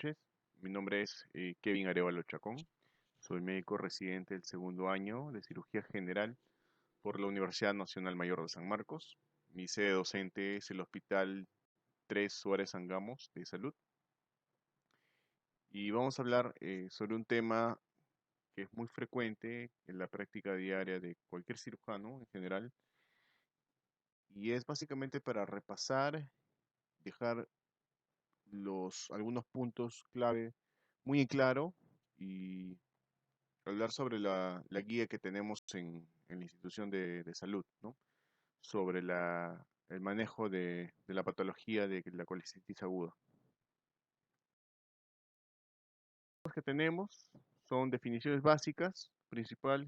noches. Mi nombre es Kevin Arevalo Chacón. Soy médico residente del segundo año de cirugía general por la Universidad Nacional Mayor de San Marcos. Mi sede docente es el Hospital 3 Suárez Angamos de Salud. Y vamos a hablar sobre un tema que es muy frecuente en la práctica diaria de cualquier cirujano en general. Y es básicamente para repasar, dejar algunos puntos clave muy en claro y hablar sobre la guía que tenemos en la institución de salud, ¿no? Sobre el manejo de la patología de la colecistitis aguda. Los que tenemos son definiciones básicas, principal,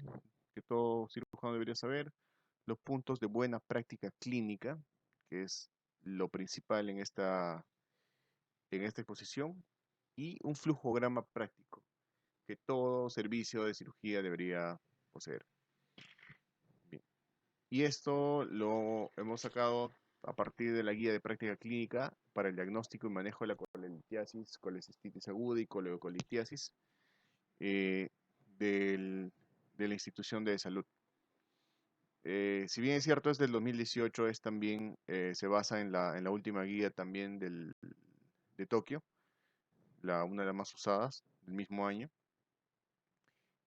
que todo cirujano debería saber, los puntos de buena práctica clínica, que es lo principal en esta exposición, y un flujograma práctico, que todo servicio de cirugía debería poseer. Bien. Y esto lo hemos sacado a partir de la guía de práctica clínica para el diagnóstico y manejo de la colelitiasis, colecistitis aguda y coleocolitiasis eh, del- de la institución de salud. Si bien es cierto, es del 2018, es también, se basa en la última guía también de Tokio, una de las más usadas del mismo año.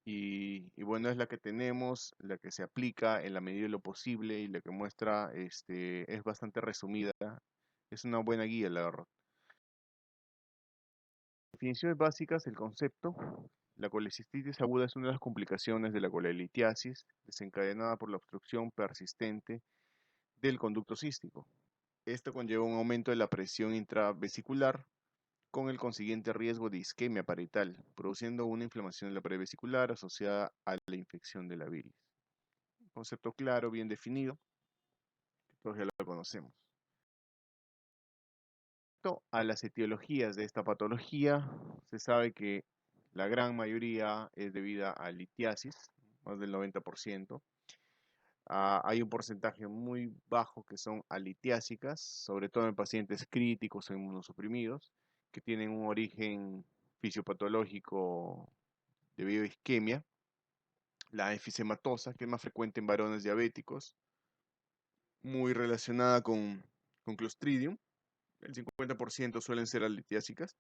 Y bueno, es la que tenemos, la que se aplica en la medida de lo posible y la que muestra, es bastante resumida. Es una buena guía, la verdad. Definiciones básicas, el concepto. La colecistitis aguda es una de las complicaciones de la colelitiasis desencadenada por la obstrucción persistente del conducto cístico. Esto conlleva un aumento de la presión intravesicular con el consiguiente riesgo de isquemia parietal, produciendo una inflamación de la pared vesicular asociada a la infección de la bilis. Concepto claro, bien definido, que todos ya lo conocemos. Respecto a las etiologías de esta patología, se sabe que la gran mayoría es debida a litiasis, más del 90%. Hay un porcentaje muy bajo que son alitiásicas, sobre todo en pacientes críticos o inmunosuprimidos, que tienen un origen fisiopatológico debido a isquemia. La enfisematosa, que es más frecuente en varones diabéticos, muy relacionada con Clostridium. El 50% suelen ser alitiásicas.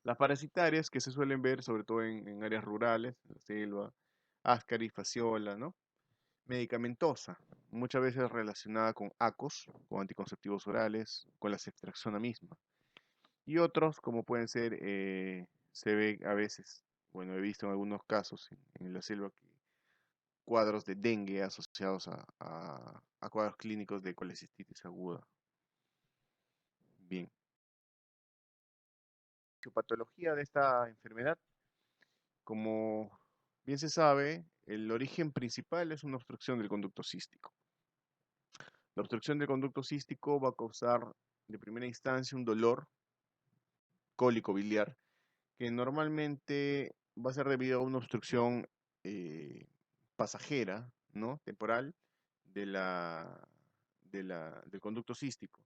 Las parasitarias, que se suelen ver sobre todo en áreas rurales, en la selva, Ascaris, fasciola, ¿no? Medicamentosa, muchas veces relacionada con ACOS, con anticonceptivos orales, con la ceftriaxona misma. Y otros, como pueden ser, se ve a veces, bueno, he visto en algunos casos en la selva, cuadros de dengue asociados a cuadros clínicos de colecistitis aguda. Bien. Su patología de esta enfermedad, como bien se sabe, el origen principal es una obstrucción del conducto cístico. La obstrucción del conducto cístico va a causar de primera instancia un dolor cólico biliar que normalmente va a ser debido a una obstrucción eh, pasajera, ¿no? Temporal de del conducto cístico,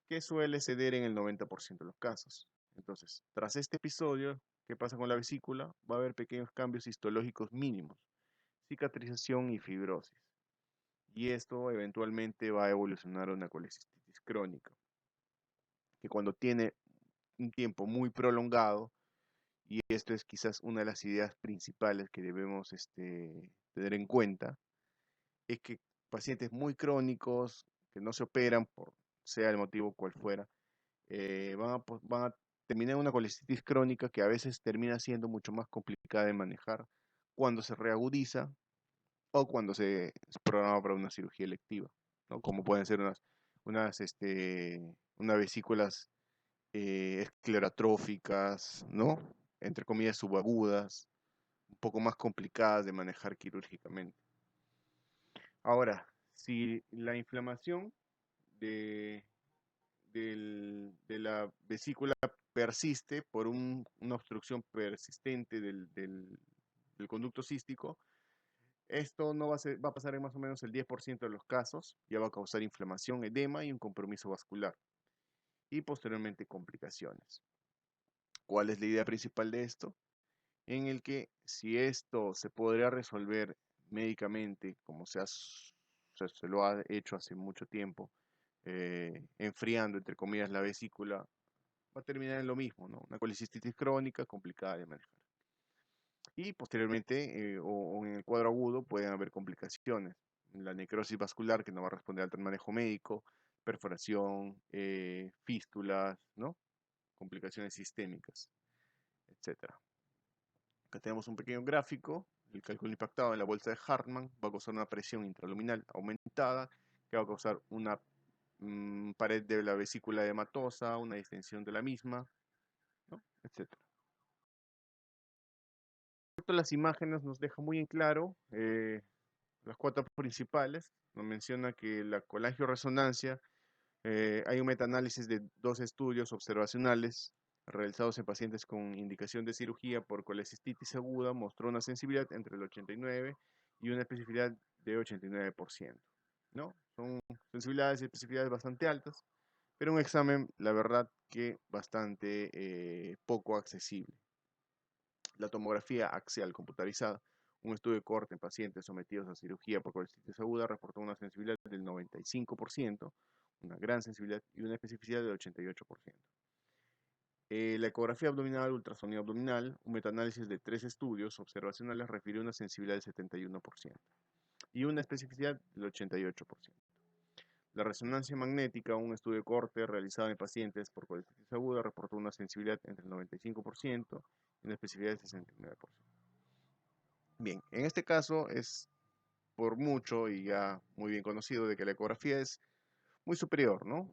que suele ceder en el 90% de los casos. Entonces, tras este episodio, ¿qué pasa con la vesícula? Va a haber pequeños cambios histológicos mínimos, cicatrización y fibrosis. Y esto eventualmente va a evolucionar a una colecistitis crónica, que cuando tiene un tiempo muy prolongado, y esto es quizás una de las ideas principales que debemos tener en cuenta, es que pacientes muy crónicos, que no se operan por sea el motivo cual fuera, van a terminar en una colecistitis crónica que a veces termina siendo mucho más complicada de manejar cuando se reagudiza o cuando se programa para una cirugía electiva, ¿no? Como pueden ser unas vesículas esclerotróficas, ¿no? Entre comillas subagudas, un poco más complicadas de manejar quirúrgicamente. Ahora, si la inflamación de, de la vesícula persiste por una obstrucción persistente del conducto cístico, esto no va a va a pasar en más o menos el 10% de los casos, ya va a causar inflamación, edema y un compromiso vascular, y posteriormente complicaciones. ¿Cuál es la idea principal de esto? En el que si esto se podría resolver médicamente, como se lo ha hecho hace mucho tiempo, enfriando, entre comillas, la vesícula, va a terminar en lo mismo, ¿no? Una colicistitis crónica complicada de manejar. Y posteriormente, o en el cuadro agudo, pueden haber complicaciones. La necrosis vascular, que no va a responder al manejo médico, perforación, fístulas, ¿no? Complicaciones sistémicas, etcétera. Acá tenemos un pequeño gráfico. El cálculo impactado en la bolsa de Hartmann va a causar una presión intraluminal aumentada, que va a causar una pared de la vesícula hematosa, una distensión de la misma, ¿no? Etcétera. Las imágenes nos dejan muy en claro las cuatro principales. Nos menciona que la colangioresonancia, hay un metaanálisis de 2 estudios observacionales realizados en pacientes con indicación de cirugía por colecistitis aguda, mostró una sensibilidad entre el 89 y una especificidad de 89%, ¿no? Son sensibilidades y especificidades bastante altas, pero un examen, la verdad, que bastante poco accesible. La tomografía axial computarizada, un estudio de corte en pacientes sometidos a cirugía por colecistitis aguda, reportó una sensibilidad del 95%, una gran sensibilidad y una especificidad del 88%. La ecografía abdominal, ultrasonido abdominal, un metaanálisis de 3 estudios observacionales refirió una sensibilidad del 71% y una especificidad del 88%. La resonancia magnética, un estudio de corte realizado en pacientes por colecistitis aguda, reportó una sensibilidad entre el 95% y una especificidad del 69%. Bien, en este caso es por mucho y ya muy bien conocido de que la ecografía es muy superior, ¿no?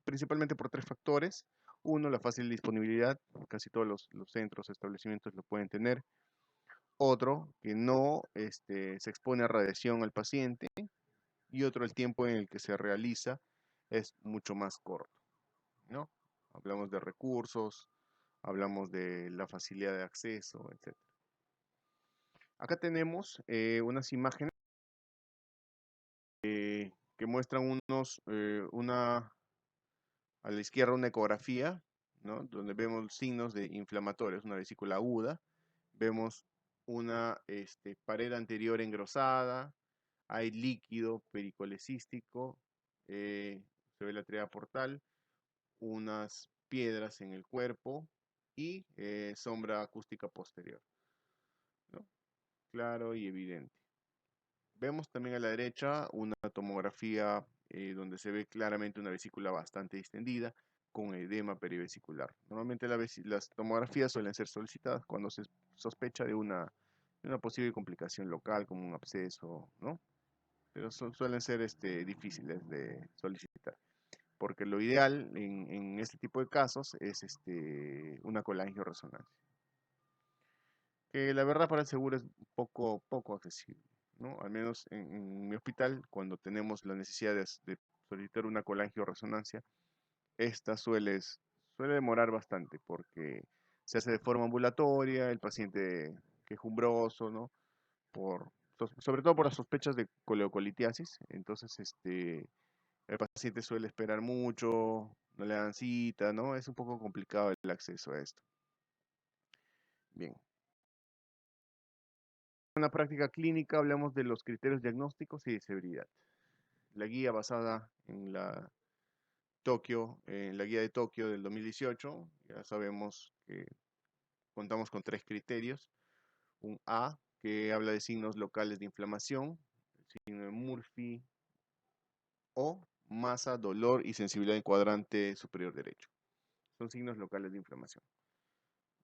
Principalmente por 3 factores. Uno, la fácil disponibilidad, casi todos los centros, establecimientos lo pueden tener. Otro, que no se expone a radiación al paciente. Y otro, el tiempo en el que se realiza es mucho más corto, ¿no? Hablamos de recursos, hablamos de la facilidad de acceso, etc. Acá tenemos unas imágenes que muestran a la izquierda una ecografía, ¿no? Donde vemos signos de inflamatorios, una vesícula aguda, vemos una pared anterior engrosada, hay líquido pericolecístico, se ve la tríada portal, unas piedras en el cuerpo y sombra acústica posterior, ¿no? Claro y evidente. Vemos también a la derecha una tomografía donde se ve claramente una vesícula bastante distendida con edema perivesicular. Normalmente las tomografías suelen ser solicitadas cuando se sospecha de una posible complicación local como un absceso, ¿no? Pero suelen ser difíciles de solicitar, porque lo ideal en este tipo de casos es una colangioresonancia, que la verdad para el seguro es poco accesible, ¿no? Al menos en mi hospital, cuando tenemos la necesidad de solicitar una colangioresonancia, esta suele demorar bastante porque se hace de forma ambulatoria, el paciente quejumbroso, ¿no? Sobre todo por las sospechas de coleocolitiasis, entonces el paciente suele esperar mucho, no le dan cita, ¿no? Es un poco complicado el acceso a esto. Bien. En la práctica clínica hablamos de los criterios diagnósticos y de severidad. La guía basada en en la guía de Tokio del 2018, ya sabemos que contamos con 3 criterios. Un A, que habla de signos locales de inflamación, el signo de Murphy, o masa, dolor y sensibilidad en cuadrante superior derecho. Son signos locales de inflamación.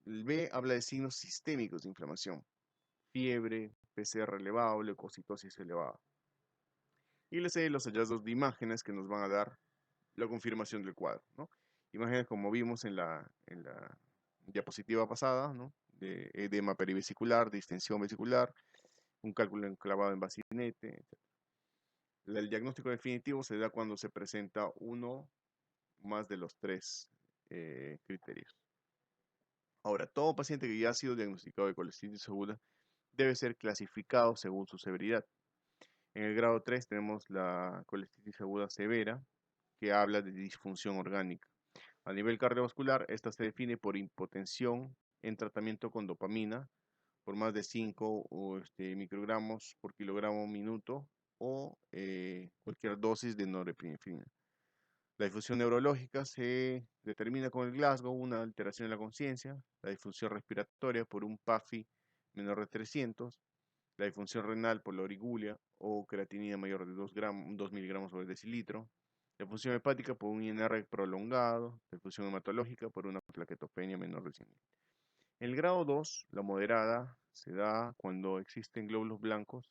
El B habla de signos sistémicos de inflamación, fiebre, PCR elevado, leucocitosis elevada. Y el C, los hallazgos de imágenes que nos van a dar la confirmación del cuadro, ¿no? Imágenes como vimos en la diapositiva pasada, ¿no? De edema perivesicular, distensión vesicular, un cálculo enclavado en bacinete, etc. El diagnóstico definitivo se da cuando se presenta uno más de los 3 criterios. Ahora, todo paciente que ya ha sido diagnosticado de colecistitis aguda debe ser clasificado según su severidad. En el grado 3 tenemos la colecistitis aguda severa, que habla de disfunción orgánica. A nivel cardiovascular, esta se define por hipotensión en tratamiento con dopamina por más de 5 microgramos por kilogramo minuto o cualquier dosis de norepinefrina. La disfunción neurológica se determina con el Glasgow, una alteración en la conciencia, la disfunción respiratoria por un PAFI menor de 300, la disfunción renal por la origulia o creatinina mayor de 2 miligramos sobre decilitro, la disfunción hepática por un INR prolongado, la disfunción hematológica por una plaquetopenia menor de 100. En el grado 2, la moderada, se da cuando existen glóbulos blancos,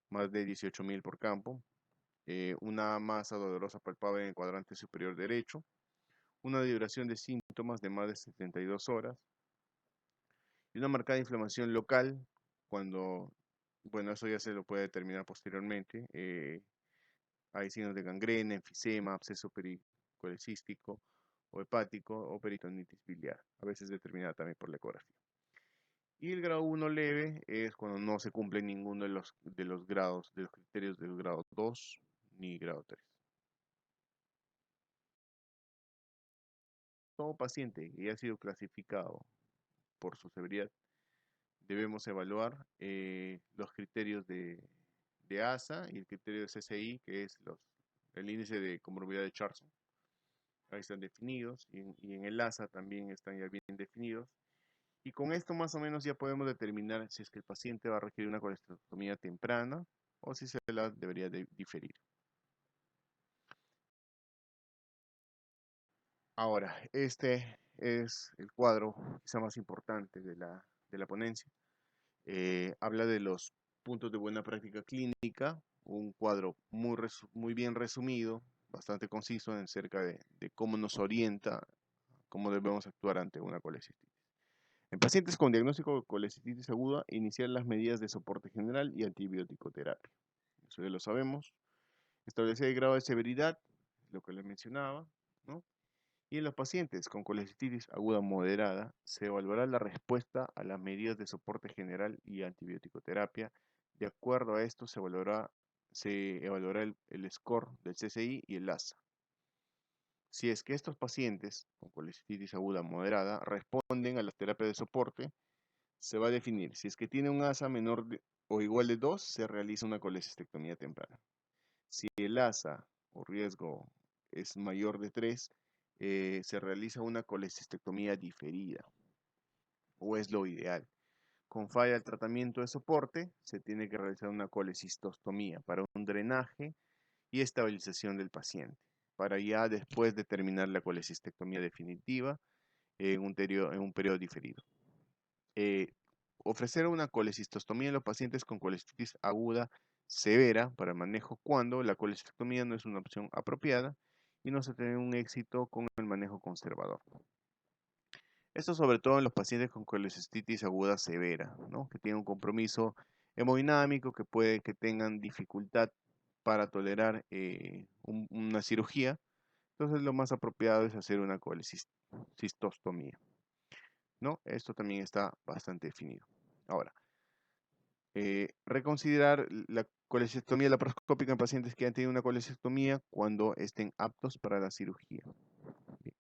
más de 18.000 por campo, una masa dolorosa palpable en el cuadrante superior derecho, una duración de síntomas de más de 72 horas y una marcada inflamación local cuando, bueno, eso ya se lo puede determinar posteriormente. Hay signos de gangrena, enfisema, absceso pericolecístico o hepático o peritonitis biliar, a veces determinada también por la ecografía. Y el grado 1 leve es cuando no se cumple ninguno de los grados, de los criterios del grado 2 ni grado 3. Todo paciente que ha sido clasificado por su severidad, debemos evaluar los criterios de ASA y el criterio de CCI, que es el índice de comorbilidad de Charson. Ahí están definidos y en el ASA también están ya bien definidos. Y con esto más o menos ya podemos determinar si es que el paciente va a requerir una colestetomía temprana o si se la debería de diferir. Ahora, este es el cuadro quizá más importante de la ponencia. Habla de los puntos de buena práctica clínica, un cuadro muy bien resumido, bastante conciso en cerca de cómo nos orienta, cómo debemos actuar ante una colecistitis. En pacientes con diagnóstico de colecistitis aguda, iniciar las medidas de soporte general y antibiótico terapia. Eso ya lo sabemos. Establecer el grado de severidad, lo que les mencionaba, ¿no? Y en los pacientes con colecistitis aguda moderada, se evaluará la respuesta a las medidas de soporte general y antibiótico terapia. De acuerdo a esto, se evaluará el score del CCI y el ASA. Si es que estos pacientes con colecistitis aguda moderada responden a las terapias de soporte, se va a definir si es que tiene un ASA menor o igual de 2, se realiza una colecistectomía temprana. Si el ASA o riesgo es mayor de 3, se realiza una colecistectomía diferida, o es lo ideal. Con falla del tratamiento de soporte, se tiene que realizar una colecistostomía para un drenaje y estabilización del paciente, para ya después determinar la colecistectomía definitiva en un periodo diferido. Ofrecer una colecistostomía en los pacientes con colecistitis aguda severa para el manejo cuando la colecistectomía no es una opción apropiada y no se tiene un éxito con el manejo conservador. Esto sobre todo en los pacientes con colecistitis aguda severa, ¿no? Que tienen un compromiso hemodinámico, que puede que tengan dificultad para tolerar una cirugía. Entonces lo más apropiado es hacer una colecistostomía, ¿no? Esto también está bastante definido. Ahora, reconsiderar la colecistectomía laparoscópica en pacientes que han tenido una colecistectomía cuando estén aptos para la cirugía. Bien.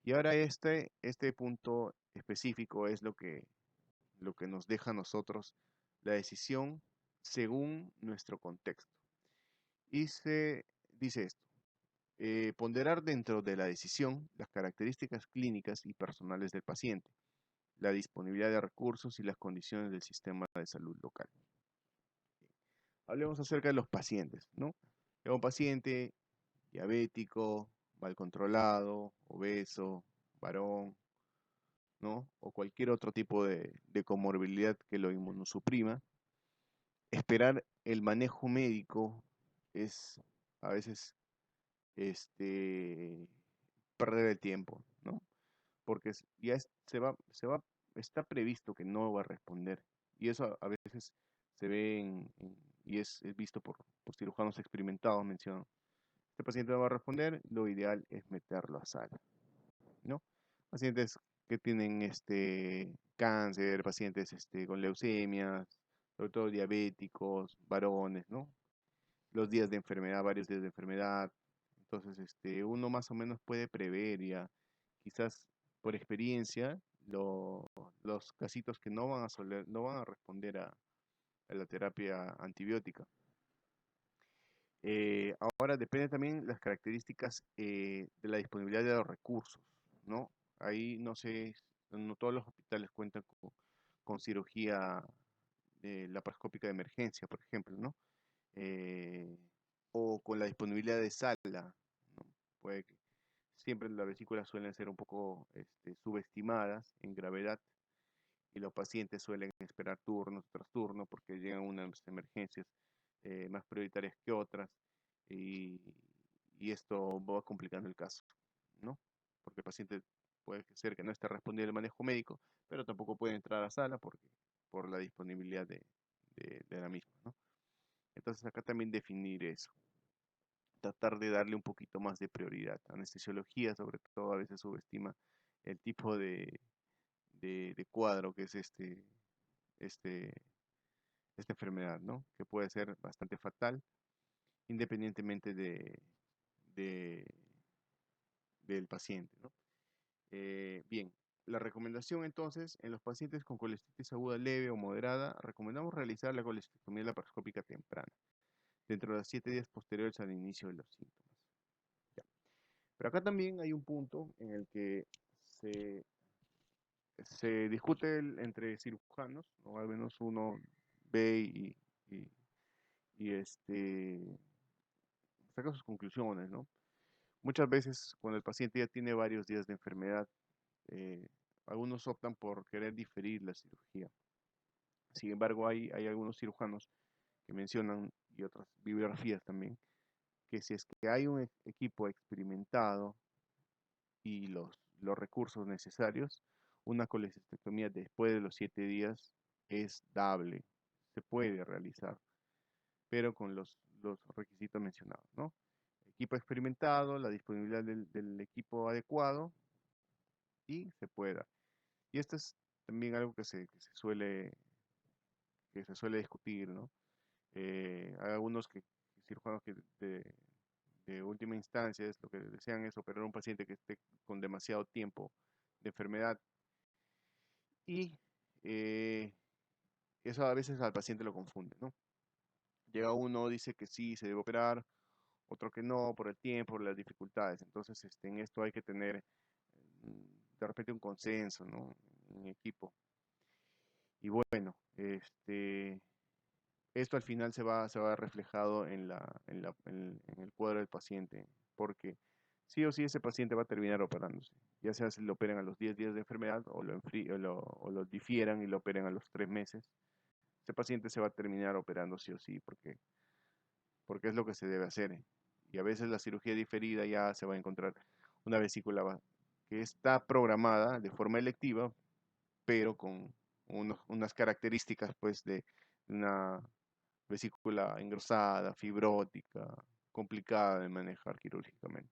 Y ahora este punto específico es lo que nos deja a nosotros la decisión según nuestro contexto. Y se dice esto, ponderar dentro de la decisión las características clínicas y personales del paciente, la disponibilidad de recursos y las condiciones del sistema de salud local. Hablemos acerca de los pacientes, ¿no? Un paciente diabético, mal controlado, obeso, varón, ¿no? O cualquier otro tipo de comorbilidad que lo inmunosuprima. Esperar el manejo médico es a veces perder el tiempo, ¿no? Porque ya está previsto que no va a responder. Y eso a veces se ve y es visto por cirujanos experimentados, mencionan. Este paciente no va a responder, lo ideal es meterlo a sala, ¿no? Pacientes que tienen cáncer, pacientes con leucemias, sobre todo diabéticos, varones, ¿no? Los días de enfermedad, varios días de enfermedad. Entonces, uno más o menos puede prever ya quizás por experiencia, los casitos que no van a responder a la terapia antibiótica. Ahora depende también las características de la disponibilidad de los recursos, ¿no? Ahí no sé, no todos los hospitales cuentan con cirugía laparoscópica de emergencia, por ejemplo, ¿no? Eh, o con la disponibilidad de sala, ¿no? Puede que siempre las vesículas suelen ser un poco subestimadas en gravedad y los pacientes suelen esperar turnos tras turno porque llegan unas emergencias más prioritarias que otras y, y esto va complicando el caso, ¿no? Porque el paciente puede ser que no esté respondiendo al manejo médico, pero tampoco puede entrar a la sala por la disponibilidad de la misma, ¿no? Entonces acá también definir eso, tratar de darle un poquito más de prioridad. Anestesiología, sobre todo, a veces subestima el tipo de cuadro que es este, esta enfermedad, ¿no? Que puede ser bastante fatal, independientemente de- del paciente, ¿no? Bien, la recomendación entonces, en los pacientes con colestitis aguda leve o moderada, recomendamos realizar la colestectomía laparoscópica temprana, dentro de los 7 días posteriores al inicio de los síntomas. Ya. Pero acá también hay un punto en el que se, se discute entre cirujanos, ¿no? Al menos uno ve y, y saca sus conclusiones, ¿no? Muchas veces cuando el paciente ya tiene varios días de enfermedad, eh, algunos optan por querer diferir la cirugía. Sin embargo, hay algunos cirujanos que mencionan, y otras bibliografías también, que si es que hay un equipo experimentado y los recursos necesarios, una colecistectomía después de los 7 días es dable, se puede realizar, pero con los requisitos mencionados, ¿no? Equipo experimentado, la disponibilidad del equipo adecuado y se puede dar. Y esto es también algo que se suele discutir, ¿no? Hay algunos cirujanos que de última instancia es lo que desean es operar a un paciente que esté con demasiado tiempo de enfermedad y eh, eso a veces al paciente lo confunde, ¿no? Llega uno, dice que sí, se debe operar, otro que no, por el tiempo, por las dificultades. Entonces, en esto hay que tener de repente un consenso, ¿no? En equipo. Y bueno, esto al final se va reflejado en el cuadro del paciente, porque sí o sí ese paciente va a terminar operándose, ya sea si lo operan a los 10 días de enfermedad o lo difieran y lo operen a los 3 meses, ese paciente se va a terminar operando sí o sí, porque es lo que se debe hacer. Y a veces la cirugía diferida ya se va a encontrar una vesícula que está programada de forma electiva, pero con unas características pues de una vesícula engrosada, fibrótica, complicada de manejar quirúrgicamente.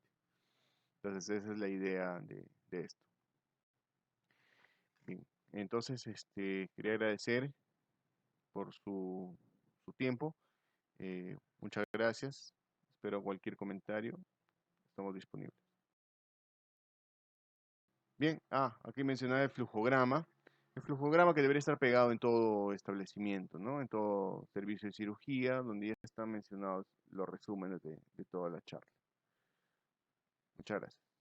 Entonces esa es la idea de esto. Bien, entonces quería agradecer por su tiempo. Muchas gracias. Espero cualquier comentario. Estamos disponibles. Bien, aquí mencionaba el flujograma. El flujograma que debería estar pegado en todo establecimiento, ¿no? En todo servicio de cirugía, donde ya están mencionados los resúmenes de toda la charla. Muchas gracias.